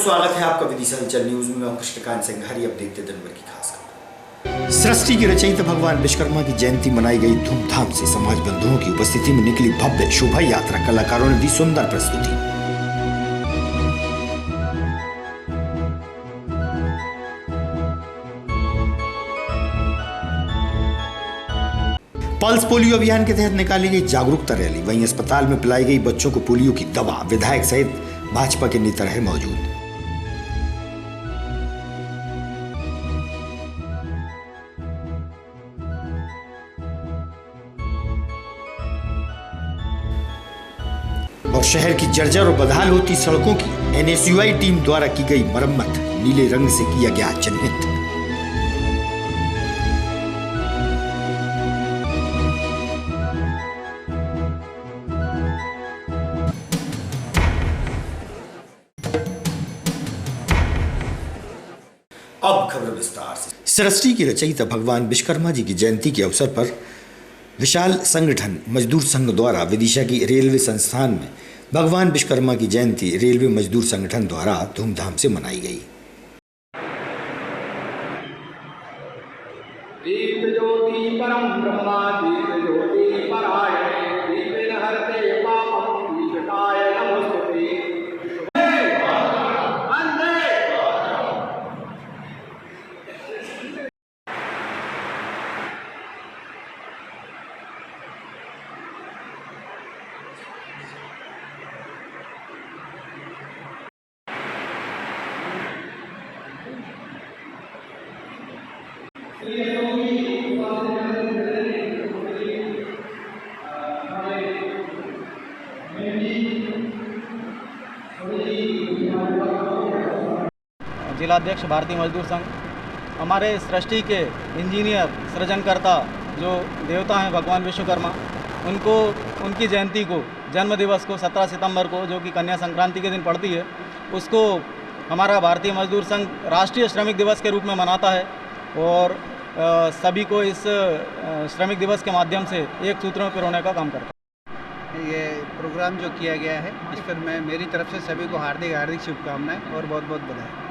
स्वागत है आपका विदिशा हलचल न्यूज में। मैं कृष्णकांत सिंह। अब देखते दिन भर की खास खबर। सृष्टि के रचयिता भगवान विश्वकर्मा की जयंती मनाई गई धूमधाम से। समाज बंधुओं की उपस्थिति में निकली भव्य शोभा यात्रा। कलाकारों ने दी सुंदर प्रस्तुति। पल्स पोलियो अभियान के तहत निकाली गई जागरूकता रैली। वहीं अस्पताल में पिलाई गई बच्चों को पोलियो की दवा। विधायक सहित भाजपा के नेता रहे मौजूद। और शहर की जर्जर और बदहाल होती सड़कों की NSUI टीम द्वारा की गई मरम्मत। नीले रंग से किया गया चिन्हित। अब खबर विस्तार से। सृष्टि की रचयिता भगवान विश्वकर्मा जी की जयंती के अवसर पर विशाल संगठन मजदूर संघ द्वारा विदिशा की रेलवे संस्थान में भगवान विश्वकर्मा की जयंती रेलवे मजदूर संगठन द्वारा धूमधाम से मनाई गई। दीप ज्योति परम ब्रह्मा दीप ज्योति परायणे दीपेन हरते पापं दीपकाय नमोस्तुते। जिलाध्यक्ष भारतीय मजदूर संघ। हमारे सृष्टि के इंजीनियर सृजनकर्ता जो देवता हैं भगवान विश्वकर्मा, उनको उनकी जयंती को जन्म दिवस को 17 सितंबर को जो कि कन्या संक्रांति के दिन पड़ती है, उसको हमारा भारतीय मजदूर संघ राष्ट्रीय श्रमिक दिवस के रूप में मनाता है और सभी को इस श्रमिक दिवस के माध्यम से एक सूत्र में पिरोने का काम करता है। ये प्रोग्राम जो किया गया है इस पर मैं मेरी तरफ से सभी को हार्दिक शुभकामनाएं और बहुत बहुत बधाई।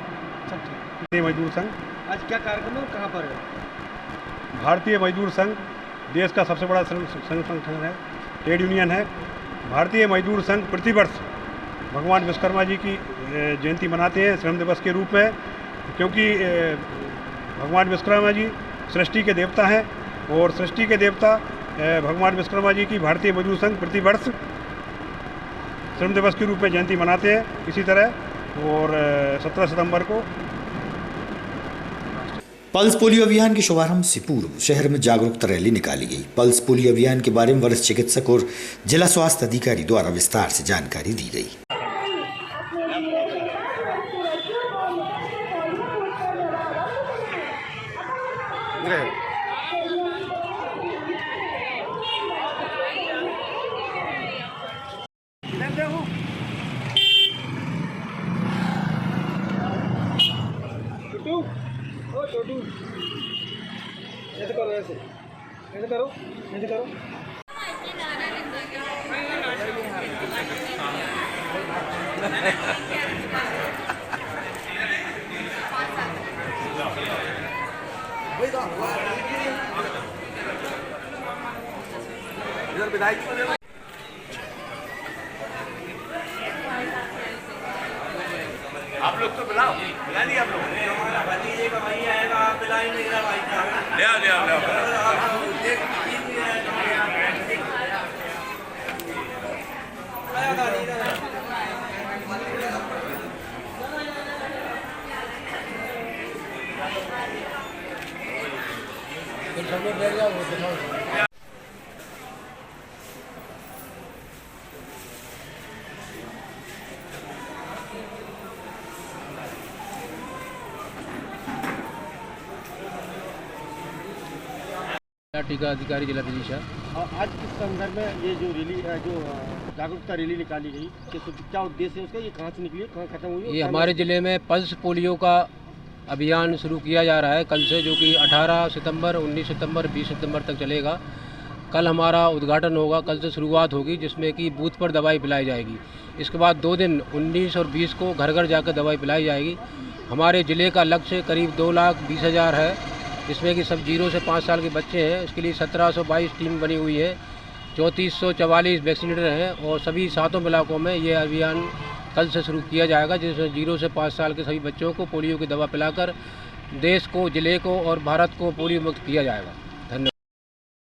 भारतीय मजदूर संघ आज क्या कार्यक्रम है, कहाँ पर है? भारतीय मजदूर संघ देश का सबसे बड़ा संगठन है, ट्रेड यूनियन है। भारतीय मजदूर संघ प्रतिवर्ष भगवान विश्वकर्मा जी की जयंती मनाते हैं श्रम दिवस के रूप में, क्योंकि भगवान विश्वकर्मा जी सृष्टि के देवता हैं और सृष्टि के देवता भगवान विश्वकर्मा जी की भारतीय मजदूर संघ प्रतिवर्ष श्रम दिवस के रूप में जयंती मनाते हैं। इसी तरह और 17 सितंबर को पल्स पोलियो अभियान के शुभारंभ से पूर्व शहर में जागरूकता रैली निकाली गई। पल्स पोलियो अभियान के बारे में वरिष्ठ चिकित्सक और जिला स्वास्थ्य अधिकारी द्वारा विस्तार से जानकारी दी गई। ऐसे करो, ऐसे करो, ऐसे करो। इधर विधायक आप लोग तो बुला लिया आप लोग। भाई आएगा, आप बुलाएंगे ले टीका अधिकारी जिला विदिशा। आज किस संदर्भ में ये जो रैली जो जागरूकता रैली निकाली गई, क्या उद्देश्य है उसका, ये कहाँ से निकली, कहाँ खत्म हुई? ये हमारे ज़िले में पल्स पोलियो का अभियान शुरू किया जा रहा है कल से, जो कि 18 सितंबर, 19 सितंबर, 20 सितंबर तक चलेगा। कल हमारा उद्घाटन होगा, कल से शुरुआत होगी, जिसमें कि बूथ पर दवाई पिलाई जाएगी। इसके बाद 2 दिन 19 और 20 को घर घर जाकर दवाई पिलाई जाएगी। हमारे ज़िले का लक्ष्य करीब 2,20,000 है, जिसमें कि सब 0 से 5 साल के बच्चे हैं। इसके लिए 1722 टीम बनी हुई है, 3444 वैक्सीनेटर हैं और सभी 7 इलाकों में ये अभियान कल से शुरू किया जाएगा, जिसमें 0 से 5 साल के सभी बच्चों को पोलियो की दवा पिलाकर देश को, ज़िले को और भारत को पोलियो मुक्त किया जाएगा। धन्यवाद।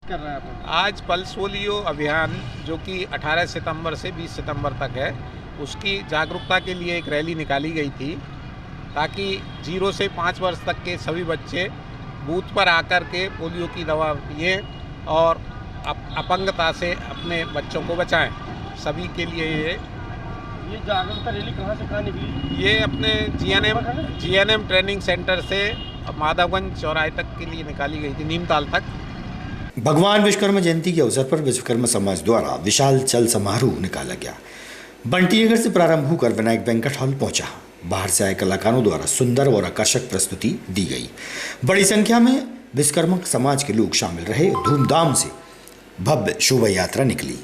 कर रहा है आप? आज पल्स पोलियो अभियान जो कि 18 सितंबर से 20 सितंबर तक है, उसकी जागरूकता के लिए एक रैली निकाली गई थी, ताकि 0 से 5 वर्ष तक के सभी बच्चे बूथ पर आकर के पोलियो की दवा पिए और अपंगता से अपने बच्चों को बचाएं। सभी के लिए ये जागरूकता रैली कहाँ से कहाँ निकली? ये अपने जीएनएम ट्रेनिंग सेंटर से माधवगंज चौराहे तक के लिए निकाली गई थी, नीमताल तक। भगवान विश्वकर्मा जयंती के अवसर पर विश्वकर्मा समाज द्वारा विशाल चल समारोह निकाला गया। बंटीनगर से प्रारंभ होकर विनायक वेंकट हॉल पहुंचा। बाहर से आए कलाकारों द्वारा सुंदर और आकर्षक प्रस्तुति दी गई। बड़ी संख्या में विश्वकर्मा समाज के लोग शामिल रहे। धूमधाम से भव्य शोभा यात्रा निकली।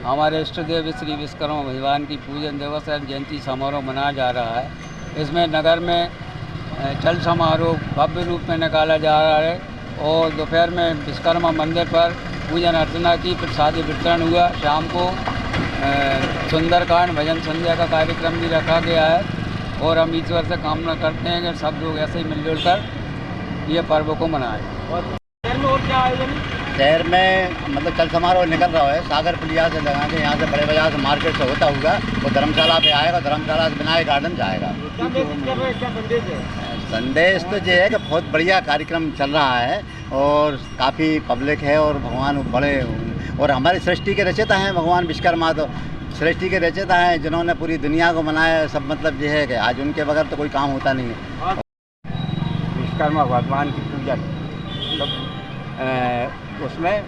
हमारे इष्ट देव श्री विश्वकर्मा भगवान की पूजन दिवस एवं जयंती समारोह मनाया जा रहा है। इसमें नगर में चल समारोह भव्य रूप में निकाला जा रहा है और दोपहर में विश्वकर्मा मंदिर पर पूजन अर्चना की प्रसादी वितरण हुआ। शाम को सुंदरकांड भजन संध्या का कार्यक्रम भी रखा गया है और हम ईश्वर से कामना करते हैं कि सब लोग ऐसे ही मिलजुल कर ये पर्व को मनाएं। शहर में मतलब चल समारोह निकल रहा है सागर पुलिया से लगा के, यहाँ से बड़े बाजार से मार्केट से होता हुआ वो धर्मशाला पे आएगा, धर्मशाला से विनायक गार्डन जाएगा। संदेश तो ये है कि बहुत बढ़िया कार्यक्रम चल रहा है और काफ़ी पब्लिक है और भगवान बड़े और हमारी सृष्टि के रचयिता हैं भगवान विश्वकर्मा। तो सृष्टि के रचयिता हैं जिन्होंने पूरी दुनिया को बनाया। सब मतलब ये है कि आज उनके बगैर तो कोई काम होता नहीं है। विश्वकर्मा भगवान की पूजन उसमें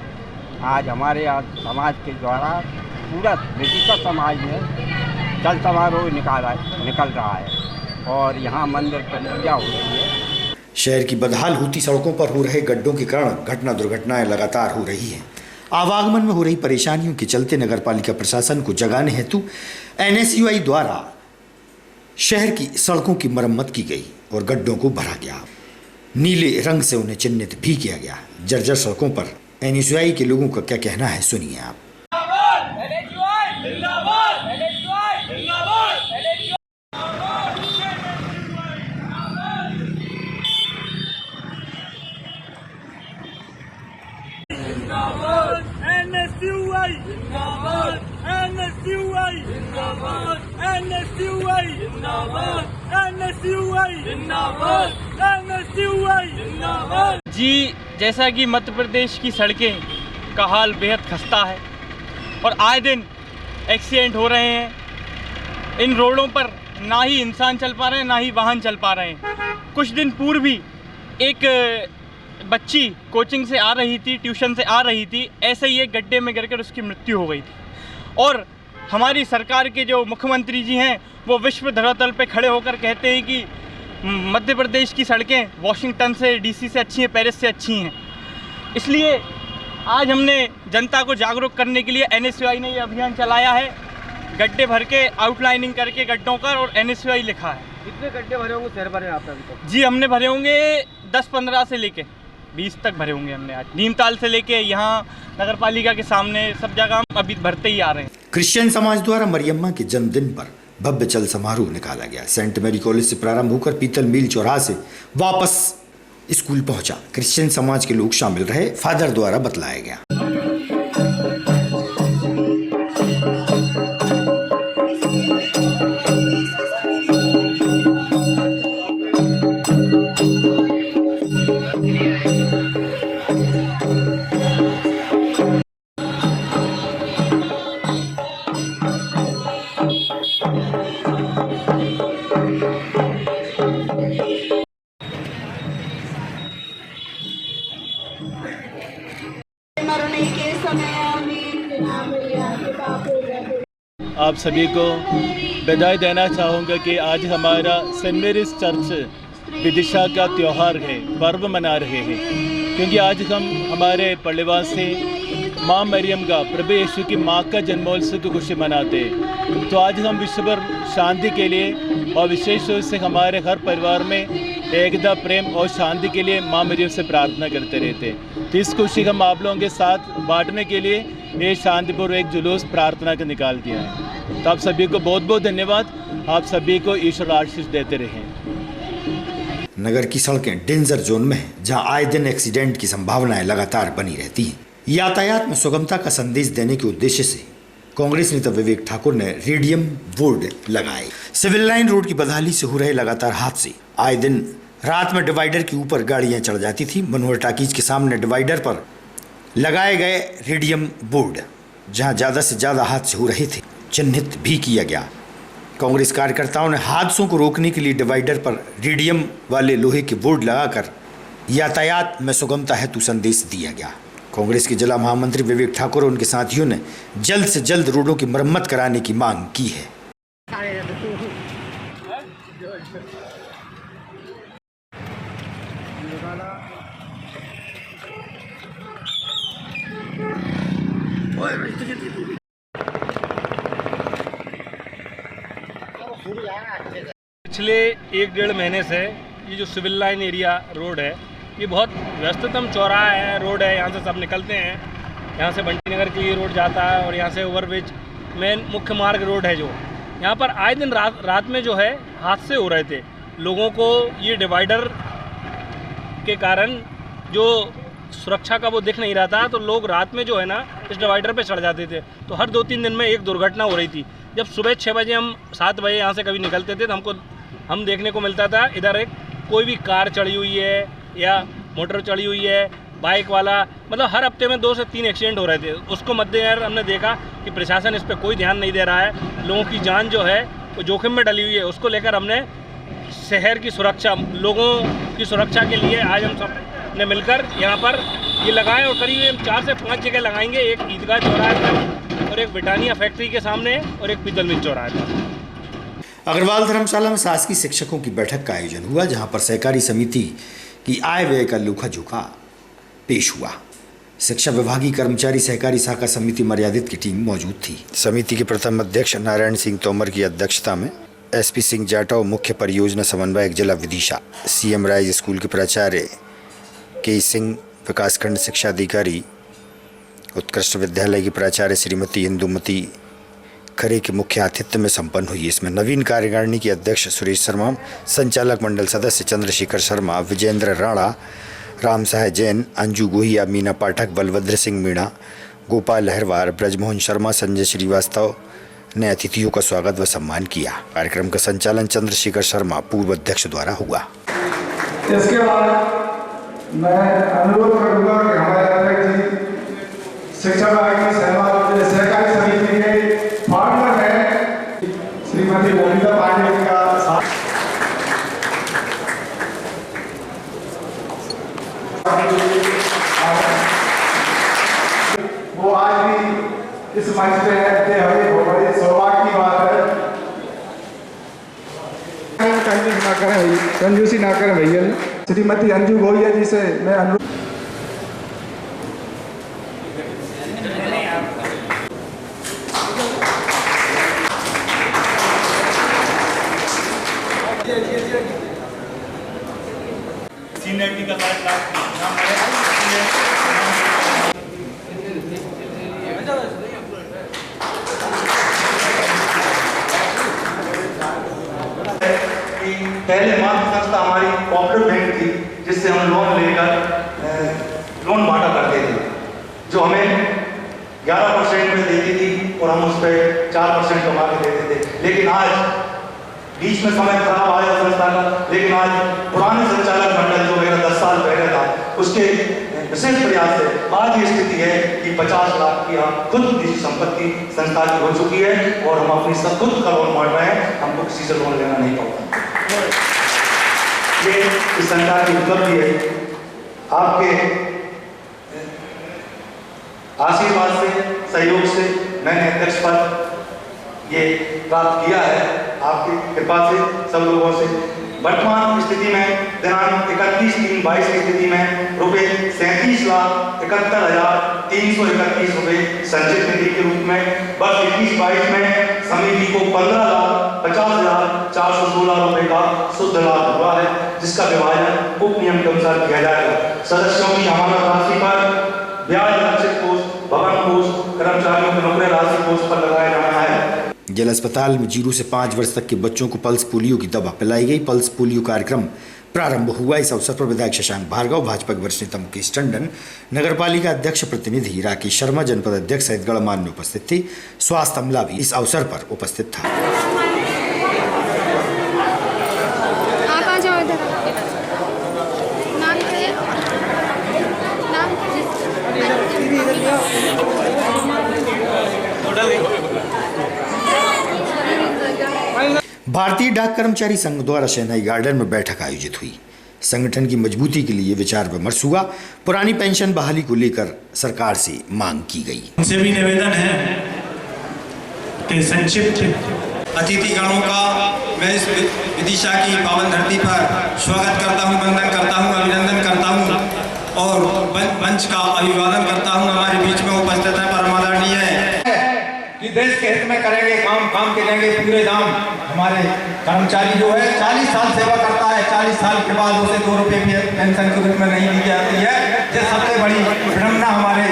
आज हमारे यहाँ समाज के द्वारा पूरा ब्रिटिश समाज में चल समारोह निकल रहा है और यहाँ मंदिर पर पूजा हो रही है। शहर की बदहाल होती सड़कों पर हो रहे गड्ढों के कारण घटना दुर्घटनाएं लगातार हो रही हैं। आवागमन में हो रही परेशानियों के चलते नगरपालिका प्रशासन को जगाने हेतु NSUI द्वारा शहर की सड़कों की मरम्मत की गई और गड्ढों को भरा गया। नीले रंग से उन्हें चिन्हित भी किया गया। जर्जर सड़कों पर NSUI के लोगों का क्या कहना है, सुनिए आप। जी, जैसा कि मध्य प्रदेश की सड़कें का हाल बेहद खस्ता है और आए दिन एक्सीडेंट हो रहे हैं। इन रोडों पर ना ही इंसान चल पा रहे हैं, ना ही वाहन चल पा रहे हैं। कुछ दिन पूर्व भी एक बच्ची कोचिंग से आ रही थी, ट्यूशन से आ रही थी, ऐसे ही एक गड्ढे में गिरकर उसकी मृत्यु हो गई थी। और हमारी सरकार के जो मुख्यमंत्री जी हैं वो विश्व धरातल पे खड़े होकर कहते हैं कि मध्य प्रदेश की सड़कें वॉशिंगटन से, डीसी से अच्छी हैं, पेरिस से अच्छी हैं। इसलिए आज हमने जनता को जागरूक करने के लिए NSUI ने ये अभियान चलाया है। गड्ढे भर के आउटलाइनिंग करके गड्ढों का और NSUI लिखा है। कितने गड्ढे भरे होंगे शहर भरे आपने अभी तक? जी हमने भरे होंगे 10-15 से लेके 20 तक भरे होंगे हमने आज। नीमताल से लेके यहाँ नगर पालिका के सामने सब जगह हम अभी भरते ही आ रहे हैं। क्रिश्चियन समाज द्वारा मरियम्मा के जन्मदिन पर भव्य चल समारोह निकाला गया। सेंट मेरी कॉलेज से प्रारंभ होकर पीतल मील चौराहा से वापस स्कूल पहुंचा। क्रिश्चियन समाज के लोग शामिल रहे, फादर द्वारा बतलाया गया। आप सभी को बधाई देना चाहूँगा कि आज हमारा सेंट मेरीज चर्च विदिशा का त्यौहार है, पर्व मना रहे हैं, क्योंकि आज हम हमारे पल्लेवास से माँ मरियम का, प्रभु यीशु की माँ का जन्मोत्सव की खुशी मनाते हैं। तो आज हम विश्व भर शांति के लिए और विशेष रूप से हमारे हर परिवार में एकता, प्रेम और शांति के लिए माँ मरियम से प्रार्थना करते रहते हैं। तो इस खुशी हम आप लोगों के साथ बांटने के लिए ये शांतिपूर्वक एक जुलूस प्रार्थना का निकाल दिया है। तो आप सभी को बहुत बहुत धन्यवाद। आप सभी को ईश्वर आशीष देते रहें। नगर की सड़कें डेंजर जोन में हैं, जहां आए दिन एक्सीडेंट की संभावनाएं लगातार बनी रहती हैं। यातायात में सुगमता का संदेश देने के उद्देश्य से कांग्रेस नेता विवेक ठाकुर ने रेडियम बोर्ड लगाए। सिविल लाइन रोड की बदहाली से हो रहे लगातार हादसे। आए दिन रात में डिवाइडर के ऊपर गाड़ियां चढ़ जाती थी। मनोहर टाकीज के सामने डिवाइडर पर लगाए गए रेडियम बोर्ड, जहां ज्यादा से ज्यादा हादसे हो रहे थे, चिन्हित भी किया गया। कांग्रेस कार्यकर्ताओं ने हादसों को रोकने के लिए डिवाइडर पर रेडियम वाले लोहे के बोर्ड लगाकर यातायात में सुगमता हेतु संदेश दिया गया। कांग्रेस के जिला महामंत्री विवेक ठाकुर और उनके साथियों ने जल्द से जल्द रोडों की मरम्मत कराने की मांग की है। पिछले 1-1.5 महीने से ये जो सिविल लाइन एरिया रोड है, ये बहुत व्यस्ततम चौराहा है, रोड है। यहाँ से सब निकलते हैं, यहाँ से बंटी नगर के लिए रोड जाता है और यहाँ से ओवरब्रिज मेन मुख्य मार्ग रोड है। जो यहाँ पर आए दिन रात में जो है हादसे हो रहे थे। लोगों को ये डिवाइडर के कारण जो सुरक्षा का वो दिख नहीं रहा था, तो लोग रात में जो है ना इस डिवाइडर पे चढ़ जाते थे। तो हर 2-3 दिन में एक दुर्घटना हो रही थी। जब सुबह 6 बजे हम 7 बजे यहाँ से कभी निकलते थे तो हम देखने को मिलता था इधर एक कोई भी कार चढ़ी हुई है या मोटर चढ़ी हुई है, बाइक वाला, मतलब हर हफ्ते में 2 से 3 एक्सीडेंट हो रहे थे। उसको मद्देनजर हमने देखा कि प्रशासन इस पर कोई ध्यान नहीं दे रहा है। लोगों की जान जो है वो जोखिम में डली हुई है। उसको लेकर हमने शहर की सुरक्षा, लोगों की सुरक्षा के लिए आज हम सब ने मिलकर यहाँ पर ये लगाएं और करीब 4 से 5 जगह लगाएंगे। एक ईदगाह चौराहे पर और एक ब्रिटानिया फैक्ट्री के सामने और एक पीतल मिल चौराहे पर। अग्रवाल धर्मशाला में शासकीय शिक्षकों की बैठक का आयोजन हुआ, जहां पर सहकारी समिति की आय व्यय का लेखा जोखा पेश हुआ। शिक्षा विभागीय कर्मचारी सहकारी शाखा समिति मर्यादित की टीम मौजूद थी। समिति के प्रथम अध्यक्ष नारायण सिंह तोमर की अध्यक्षता में SP सिंह जाटव, मुख्य परियोजना समन्वयक जिला विदिशा, CM राइज स्कूल के प्राचार्य के सिंह, विकासखंड शिक्षा अधिकारी उत्कृष्ट विद्यालय की प्राचार्य श्रीमती इंदुमती खरे के मुख्य आतिथ्य में संपन्न हुई। इसमें नवीन कार्यकारिणी के अध्यक्ष सुरेश शर्मा, संचालक मंडल सदस्य चंद्रशेखर शर्मा, विजेंद्र राणा, राम सहाय जैन, अंजू गोहिया, मीना पाठक, बलभद्र सिंह मीणा, गोपाल लहरवार, ब्रजमोहन शर्मा, संजय श्रीवास्तव ने अतिथियों का स्वागत व सम्मान किया। कार्यक्रम का संचालन चंद्रशेखर शर्मा, पूर्व अध्यक्ष द्वारा हुआ। इसके बाद मैं अनुरोध करूंगा कि हमारे अध्यक्ष जी शिक्षा विभाग की सहकारी समिति के पार्टनर है श्रीमती मोनिका पांडे जी का साथ, वो आज भी इस मंच पे रहते हुए बड़े सौभाग्य की बात है। कंजूसी ना करें भैया। श्रीमती अंजू गोहिया जी से मैं अनुरोध सीनियरिटी का पहले मातृ संस्था हमारी कोऑपरेटिव बैंक थी, जिससे हम लोन लेकर लोन बांटा करते थे, जो हमें 11% में देती थी और हम उस पर 4% कमा के देते थे। लेकिन आज बीच में समय खराब आया संस्था का, लेकिन आज पुराने संचालक मंडल जो मेरा 10 साल पहले था, उसके विशेष प्रयास से आज ये स्थिति है कि 50 लाख की खुद निजी संपत्ति संस्था की हो चुकी है और हम अपनी सब खुद का लोन बांट रहे हैं। हमको किसी से लोन लेना नहीं पड़ता। ये इस संस्था की उपलब्धि है। आपके आशीर्वाद से, सहयोग से मैंने अध्यक्ष पद ये प्राप्त किया है, आपकी कृपा से, सब लोगों से। वर्तमान स्थिति में दिनांक 31/3/22 की स्थिति में रुपये 37,71,331 रुपये संचित निधि के रूप में, वर्ष 21-22 में समिति को 15,50,416 रुपये का शुद्ध लाभ हुआ है, जिसका विभाजन उप नियम के अनुसार किया जाएगा। सदस्यों की अमानत राशि पर ब्याज लक्षित कोष, भवन कोष, कर्मचारियों के नौकरी राशि कोष पर लगाया जाना है। जिला अस्पताल में 0 से 5 वर्ष तक के बच्चों को पल्स पोलियो की दवा पिलाई गई। पल्स पोलियो कार्यक्रम प्रारंभ हुआ। इस अवसर पर विधायक शशांक भार्गव, भाजपा के वरिष्ठ नेता मुकेश टंडन, नगरपालिका अध्यक्ष प्रतिनिधि राकेश शर्मा, जनपद अध्यक्ष सहित गणमान्य उपस्थित थे। स्वास्थ्य अमला भी इस अवसर पर उपस्थित था। भारतीय डाक कर्मचारी संघ द्वारा शहनाई गार्डन में बैठक आयोजित हुई। संगठन की मजबूती के लिए विचार विमर्श हुआ। पुरानी पेंशन बहाली को लेकर सरकार से मांग की गई। उनसे भी निवेदन है कि संक्षिप्त अतिथिगणों का मैं इस विदिशा की पावन धरती पर स्वागत करता हूं, वंदन करता हूं, अभिनंदन करता हूं और मंच का अभिवादन करता हूं। हमारे बीच में उपस्थित है परमादरणीय कि देश के हित में करेंगे काम के देंगे पूरे दाम। हमारे कर्मचारी जो है 40 साल सेवा करता है, 40 साल के बाद उसे 2 रुपये भी पेंशन के रूप में नहीं दी जाती है। ये सबसे बड़ी विडंबना हमारे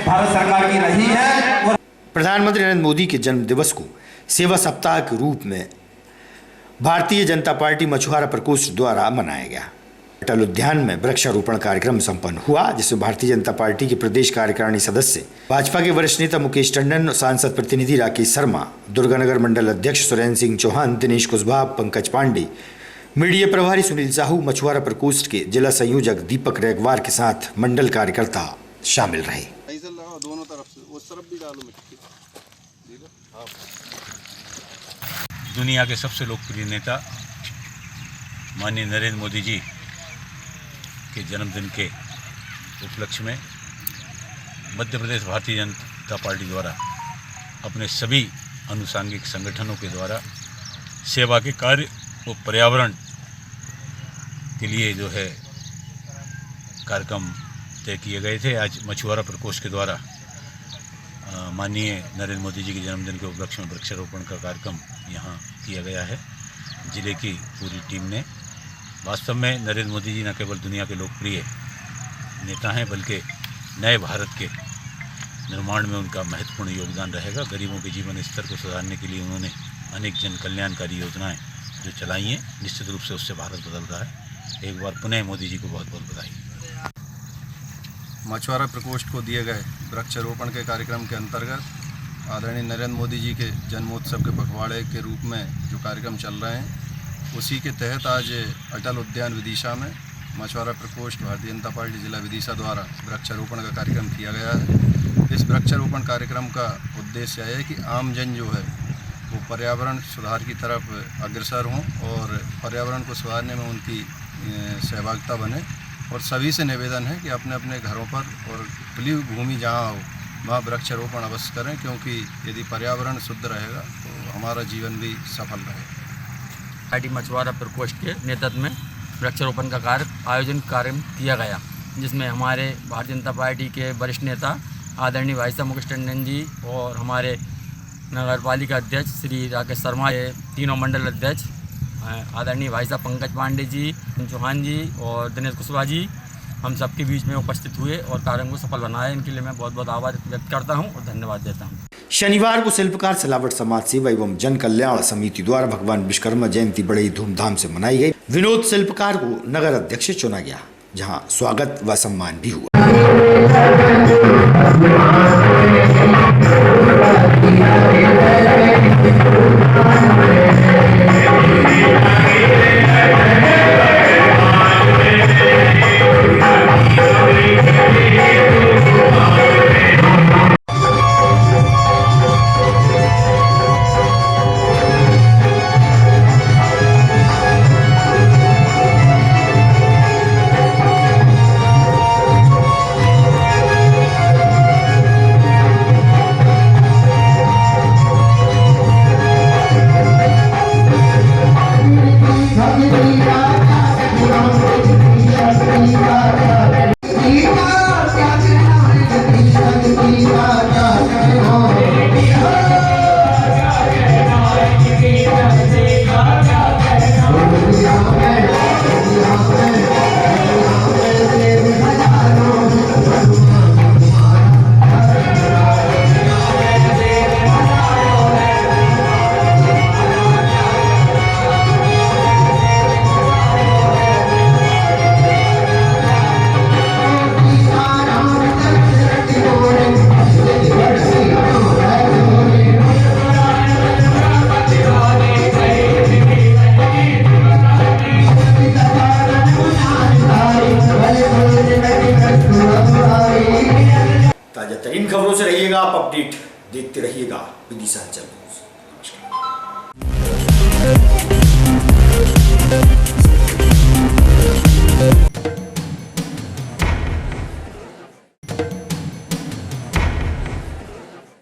भारत सरकार की रही है। प्रधानमंत्री नरेंद्र मोदी के जन्म दिवस को सेवा सप्ताह के रूप में भारतीय जनता पार्टी मछुआरा प्रकोष्ठ द्वारा मनाया गया। अटल उद्यान में वृक्षारोपण कार्यक्रम संपन्न हुआ, जिसमें भारतीय जनता पार्टी के प्रदेश कार्यकारिणी सदस्य, भाजपा के वरिष्ठ नेता मुकेश टंडन, सांसद प्रतिनिधि राकेश शर्मा, दुर्गानगर मंडल अध्यक्ष सुरेंद्र सिंह चौहान, दिनेश कुशवाहा, पंकज पांडे, मीडिया प्रभारी सुनील साहू, मछुआरा प्रकोष्ठ के जिला संयोजक दीपक रेगवार के साथ मंडल कार्यकर्ता शामिल रहे। दोनों तरफ से उस तरफ भी डालो मिट्टी। दुनिया के सबसे लोकप्रिय नेता माननीय नरेंद्र मोदी जी के जन्मदिन के उपलक्ष्य में मध्य प्रदेश भारतीय जनता पार्टी द्वारा अपने सभी अनुषांगिक संगठनों के द्वारा सेवा के कार्य और पर्यावरण के लिए जो है कार्यक्रम तय किए गए थे। आज मछुआरा प्रकोष्ठ के द्वारा माननीय नरेंद्र मोदी जी के जन्मदिन के उपलक्ष्य में वृक्षारोपण का कार्यक्रम यहाँ किया गया है। जिले की पूरी टीम ने वास्तव में नरेंद्र मोदी जी न केवल दुनिया के लोकप्रिय नेता हैं, बल्कि नए भारत के निर्माण में उनका महत्वपूर्ण योगदान रहेगा। गरीबों के जीवन स्तर को सुधारने के लिए उन्होंने अनेक जन कल्याणकारी योजनाएं जो चलाई हैं, निश्चित रूप से उससे भारत बदल रहा है। एक बार पुनः मोदी जी को बहुत बहुत बधाई। मछुआरा प्रकोष्ठ को दिए गए वृक्षारोपण के कार्यक्रम के अंतर्गत आदरणीय नरेंद्र मोदी जी के जन्मोत्सव के पखवाड़े के रूप में जो कार्यक्रम चल रहे हैं, उसी के तहत आज अटल उद्यान विदिशा में मछुआरा प्रकोष्ठ भारतीय जनता पार्टी जिला विदिशा द्वारा वृक्षारोपण का कार्यक्रम किया गया है। इस वृक्षारोपण कार्यक्रम का उद्देश्य है कि आम जन जो है वो पर्यावरण सुधार की तरफ अग्रसर हों और पर्यावरण को सुधारने में उनकी सहभागिता बने। और सभी से निवेदन है कि अपने अपने घरों पर और खुली भूमि जहाँ हो वहाँ वृक्षारोपण अवश्य करें, क्योंकि यदि पर्यावरण शुद्ध रहेगा तो हमारा जीवन भी सफल रहेगा। पार्टी मछुआरा प्रकोष्ठ के नेतृत्व में वृक्षारोपण का कार्यक्रम किया गया, जिसमें हमारे भारतीय जनता पार्टी के वरिष्ठ नेता आदरणीय भाई साहब मुकेश टंडन जी और हमारे नगर पालिका अध्यक्ष श्री राकेश शर्मा, तीनों मंडल अध्यक्ष आदरणीय भाई साहब पंकज पांडे जी, चौहान जी और दिनेश कुशवाहा जी, हम सबके बीच में उपस्थित हुए और कार्यक्रम को सफल बनाया। इनके लिए मैं बहुत बहुत आभार व्यक्त करता हूं और धन्यवाद देता हूं। शनिवार को शिल्पकार सिलावट समाज सेवा एवं जन कल्याण समिति द्वारा भगवान विश्वकर्मा जयंती बड़े ही धूमधाम से मनाई गई। विनोद शिल्पकार को नगर अध्यक्ष चुना गया, जहां स्वागत व सम्मान भी हुआ। ताजा खबरों से रहिएगा आप अपडेट देखते रहिएगा विदिशा न्यूज़। नमस्कार।